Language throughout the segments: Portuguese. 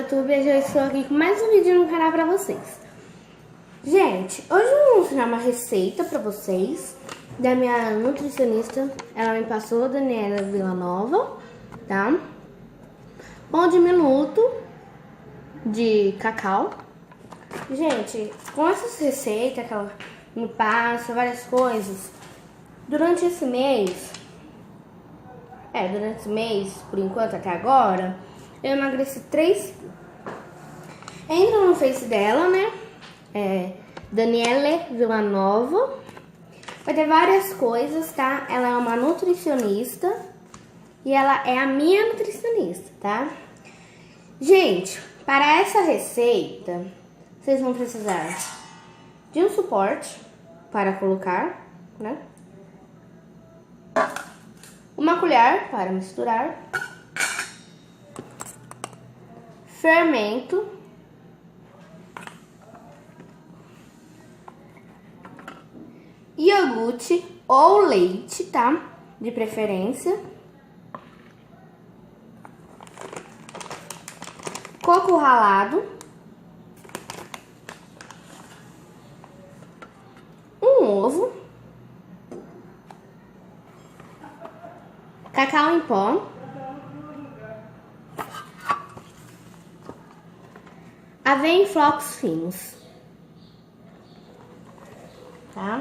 YouTube, eu já estou aqui com mais um vídeo no canal pra vocês. Gente, hoje eu vou mostrar uma receita pra vocês da minha nutricionista. Ela me passou, Daniela Villanova, tá? Pão de minuto de cacau. Gente, com essas receitas que ela me passa, várias coisas, durante esse mês, por enquanto, até agora, eu emagreci 3 quilos. Entra no Face dela, né? Daniela Villanova. Vai ter várias coisas, tá? Ela é uma nutricionista e ela é a minha nutricionista, tá? Gente, para essa receita, vocês vão precisar de um suporte para colocar, né? Uma colher para misturar, fermento, iogurte ou leite, tá? De preferência, coco ralado, um ovo, cacau em pó, aveia em flocos finos, tá?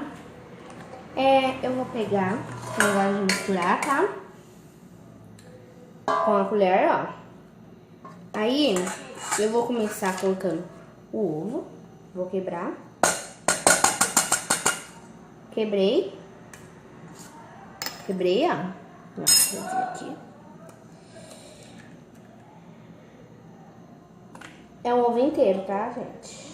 Eu vou pegar o negócio de misturar, tá? Com a colher, ó. Aí, eu vou começar colocando o ovo. Vou quebrar. Quebrei, ó. Nossa, vou aqui. É um ovo inteiro, tá, gente?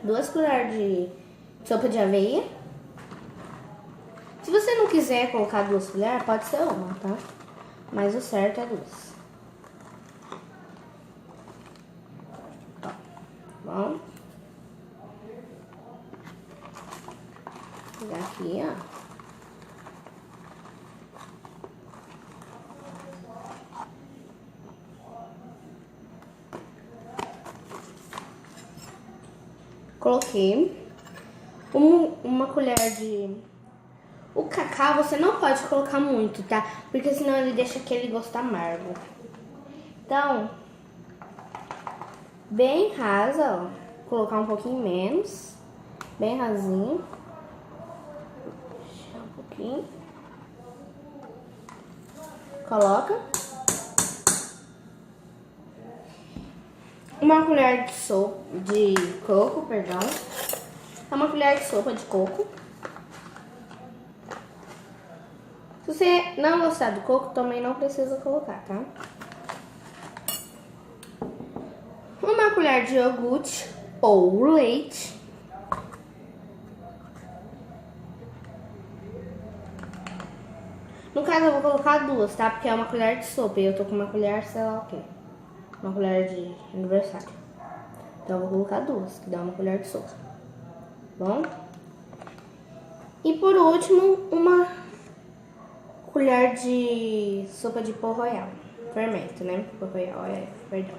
Duas colheres de sopa de aveia. Se você não quiser colocar 2 colheres, pode ser uma, tá? Mas o certo é 2. Bom. Vou pegar aqui, ó. Coloquei uma colher de... O cacau você não pode colocar muito, tá? Porque senão ele deixa aquele gosto amargo. Então, bem rasa, ó. Colocar um pouquinho menos. Bem rasinho. Deixa um pouquinho. Coloca. Uma colher de sopa de coco, perdão. Uma colher de sopa de coco. Se você não gostar do coco, também não precisa colocar, tá? Uma colher de iogurte ou leite. No caso, eu vou colocar 2, tá? Porque é uma colher de sopa e eu tô com uma colher, sei lá o quê. Uma colher de aniversário. Então, eu vou colocar 2, que dá uma colher de sopa. Bom? E por último, uma colher de sopa de pó royal. Fermento, né? Pó royal, perdão.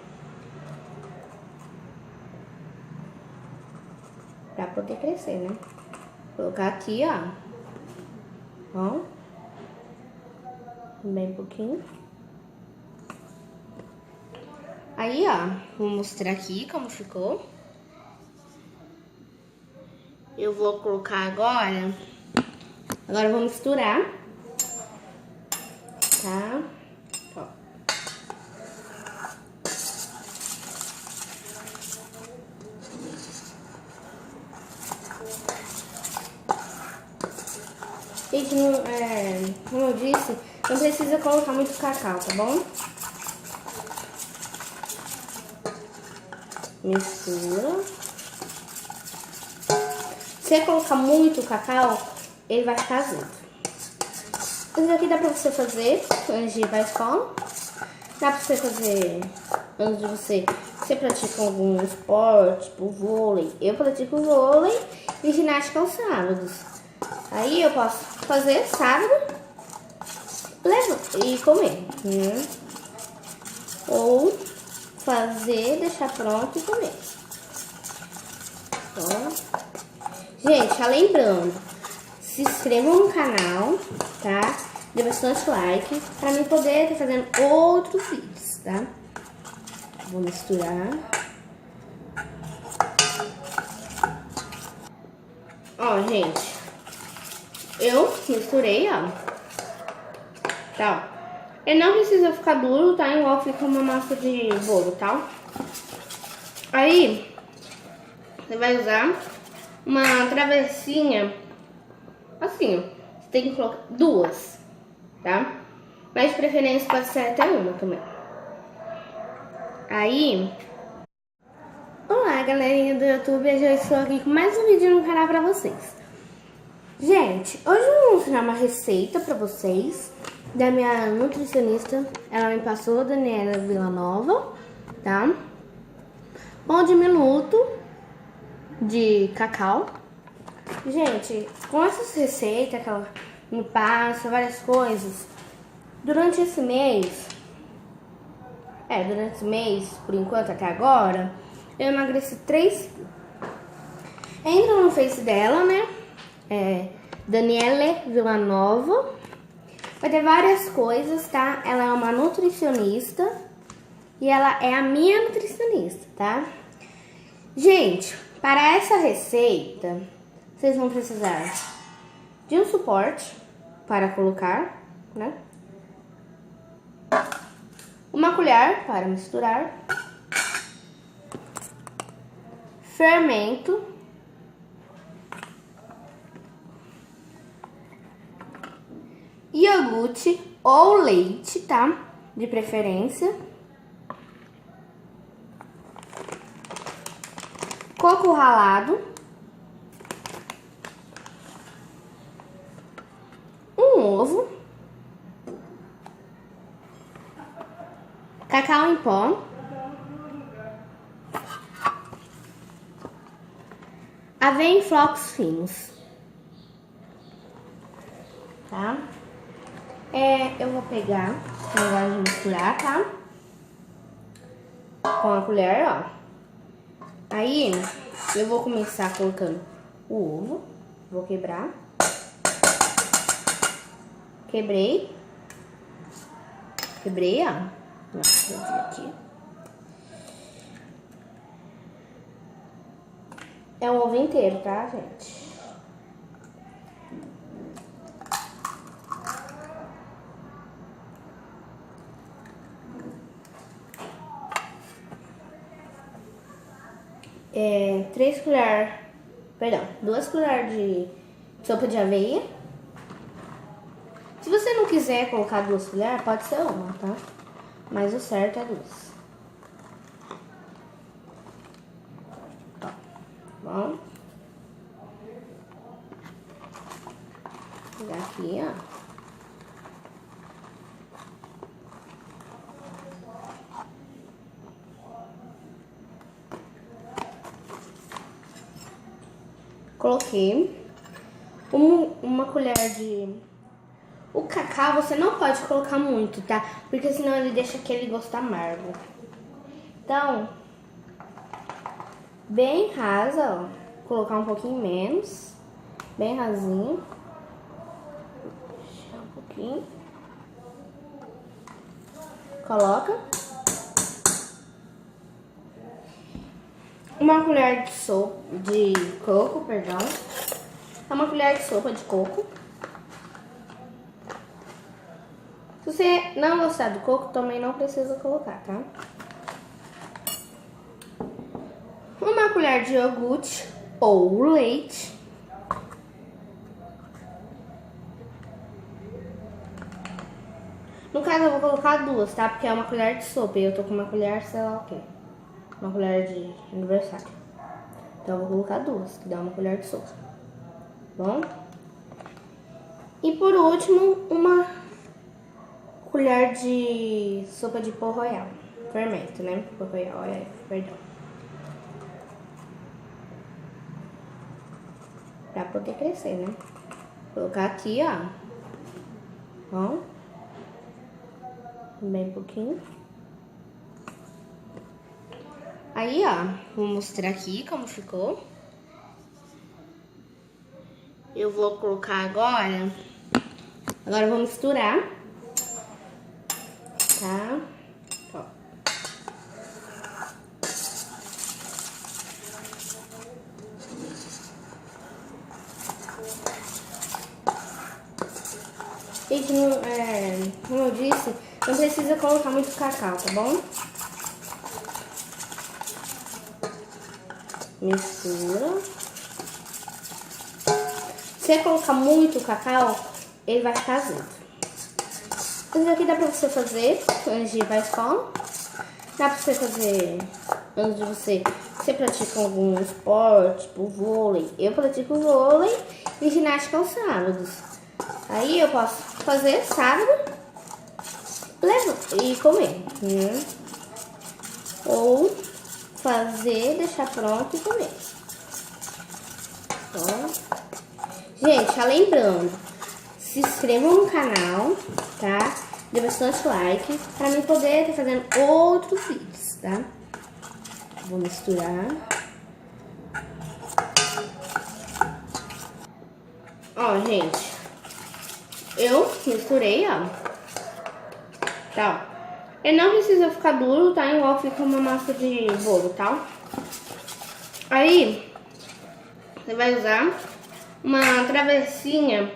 Pra poder crescer, né? Vou colocar aqui, ó. Ó. Bem pouquinho. Aí, ó, vou mostrar aqui como ficou. Eu vou colocar agora. Agora eu vou misturar. Tá? Ó. Gente, como eu disse, não precisa colocar muito cacau, tá bom? Mistura. Se você colocar muito cacau, ele vai ficar azedo. Isso aqui dá pra você fazer antes de ir pra escola. Dá pra você fazer antes de você você pratica algum esporte, tipo vôlei. Eu pratico vôlei e ginástica aos sábados. Aí eu posso fazer sábado e comer, né? Ou fazer, deixar pronto e comer. Então, gente, lembrando, se inscrevam no canal, tá? Dê bastante like pra mim poder estar fazendo outros vídeos, tá? Vou misturar. Ó, gente, eu misturei, ó. Tá, ó. Ele não precisa ficar duro, tá? Igual fica uma massa de bolo, tá? Aí, você vai usar uma travessinha, assim, ó. Você tem que colocar duas, tá? Mas de preferência pode ser até uma também. Aí, olá galerinha do YouTube, eu já estou aqui com mais um vídeo no canal pra vocês. Gente, hoje eu vou ensinar uma receita pra vocês da minha nutricionista. Ela me passou, Daniela Villanova, tá? Pão de minuto de cacau. Gente, com essas receitas que ela me passa, várias coisas, durante esse mês, por enquanto até agora, eu emagreci 3 quilos. Entra no Face dela, né? Daniela Villanova. Vai ter várias coisas, tá? Ela é uma nutricionista e ela é a minha nutricionista, tá? Gente, para essa receita, vocês vão precisar de um suporte para colocar, né? Uma colher para misturar, fermento, iogurte ou leite, tá? De preferência. Coco ralado. Um ovo. Cacau em pó. Aveia em flocos finos. Tá? Eu vou pegar o negócio de misturar, tá? Com a colher, ó. Aí, eu vou começar colocando o ovo. Vou quebrar. Quebrei, ó. Nossa, vou aqui. É um ovo inteiro, tá, gente? Duas colheres de sopa de aveia. Se você não quiser colocar 2 colheres, pode ser uma, tá? Mas o certo é 2. Tá bom? Vou pegar aqui, ó. Coloquei uma colher de... O cacau você não pode colocar muito, tá? Porque senão ele deixa aquele gosto amargo. Então, bem rasa, ó. Colocar um pouquinho menos. Bem rasinho. Deixar um pouquinho. Coloca. Uma colher de sopa de coco, perdão. Uma colher de sopa de coco. Se você não gostar do coco, também não precisa colocar, tá? Uma colher de iogurte ou leite. No caso, eu vou colocar 2, tá? Porque é uma colher de sopa e eu tô com uma colher, sei lá o quê. Uma colher de aniversário. Então, eu vou colocar 2, que dá uma colher de sopa. Bom? E por último, uma colher de sopa de pó royal, fermento, né? Olha, perdão. Pra poder crescer, né? Vou colocar aqui, ó. Bem pouquinho. Aí, ó, vou mostrar aqui como ficou. Eu vou colocar agora. Agora eu vou misturar. Tá? Ó. Gente, como eu disse, não precisa colocar muito cacau, tá bom? Mistura. Se você colocar muito cacau, ele vai ficar azedo. Isso aqui dá pra você fazer antes de ir pra escola. Dá pra você fazer antes de você pratica algum esporte, tipo vôlei. Eu pratico vôlei e ginástica aos sábados. Aí eu posso fazer sábado e comer. Ou fazer, deixar pronto e comer. Ó. Gente, lembrando, se inscreva no canal, tá? Dê bastante like pra mim poder estar fazendo outros vídeos, tá? Vou misturar. Ó, gente, eu misturei, ó. Tá, ó. Ele não precisa ficar duro, tá? Igual fica uma massa de bolo, tá? Aí, você vai usar uma travessinha,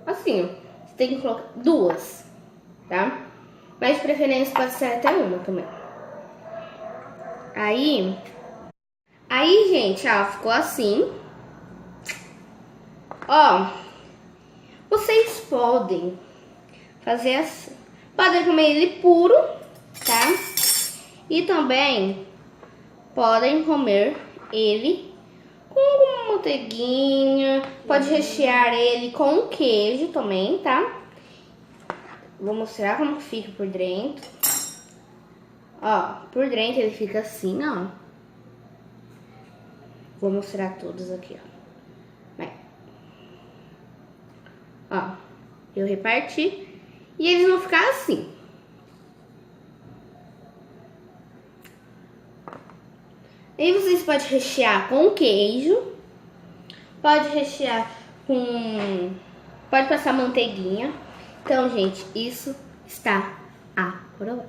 assim, ó. Você tem que colocar 2, tá? Mas de preferência pode ser até uma também. Aí, gente, ó, ficou assim. Ó, vocês podem fazer assim. Podem comer ele puro, tá? E também podem comer ele com uma manteiguinha. Pode rechear ele com queijo também, tá? Vou mostrar como fica por dentro. Ó, por dentro ele fica assim, ó. Vou mostrar todos aqui, ó. Ó, eu reparti. E eles vão ficar assim. Aí vocês podem rechear com queijo. Pode rechear com... Pode passar manteiguinha. Então, gente, isso está aprovado.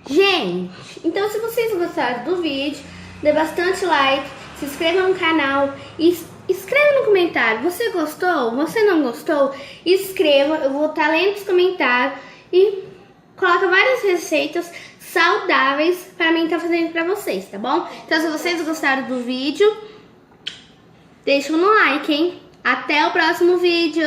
Gente, então se vocês gostaram do vídeo, dê bastante like, se inscreva no canal e escreva no comentário, você gostou? Você não gostou? Escreva, eu vou estar lendo os comentários e coloca várias receitas saudáveis para mim estar fazendo para vocês, tá bom? Então se vocês gostaram do vídeo, deixa um like, hein? Até o próximo vídeo!